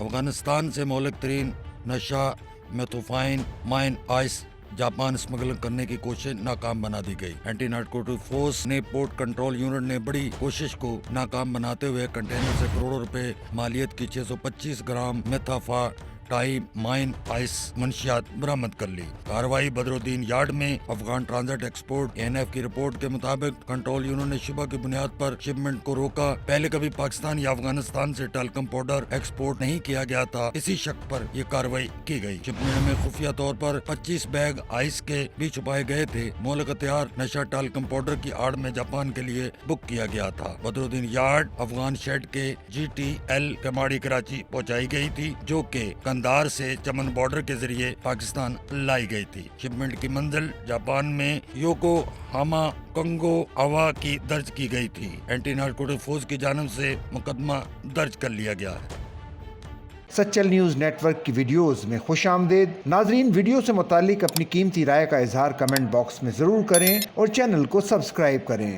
افغانستان سے مہلک ترین نشہ میتھوفائن مائن آئس جاپان اسمگلنگ کرنے کی کوشش ناکام بنا دی گئی۔ اینٹی نارکوٹک فورس نے پورٹ کنٹرول یونٹ نے بڑی کوشش کو ناکام بناتے ہوئے کنٹینر سے کروڑوں روپے مالیت کی 625 گرام میتھافا ٹائی مائن آئس منشیات برآمد کر لی۔ کارروائی بدرالدین یارڈ میں افغان ٹرانزٹ ایکسپورٹ NF کی رپورٹ کے مطابق کنٹرول یونٹ نے شبہ کی بنیاد پر شپمنٹ کو روکا۔ پہلے کبھی پاکستان یا افغانستان سے ٹیلکم پاؤڈر ایکسپورٹ نہیں کیا گیا تھا، اسی شک پر یہ کارروائی کی گئی۔ شپمنٹ میں خفیہ طور پر 25 بیگ آئس کے بھی چھپائے گئے تھے۔ مہلک ہتھیار نشہ ٹیلکم پاؤڈر کی آڑ میں جاپان کے لیے بک کیا گیا تھا۔ بدرالدین یارڈ افغان شیڈ کے GTL کماڑی کراچی پہنچائی گئی تھی، جو کہ کندھار سے چمن بارڈر کے ذریعے پاکستان لائی گئی تھی۔ شپمنٹ کی منزل جاپان میں یوکوہاما کنگو اوا کی درج کی گئی تھی۔ اینٹی نارکوٹک فورس کی جانب سے مقدمہ درج کر لیا گیا ہے۔ سچل نیوز نیٹ ورک کی ویڈیوز میں خوش آمدید۔ ناظرین، ویڈیو سے متعلق اپنی قیمتی رائے کا اظہار کمنٹ باکس میں ضرور کریں اور چینل کو سبسکرائب کریں۔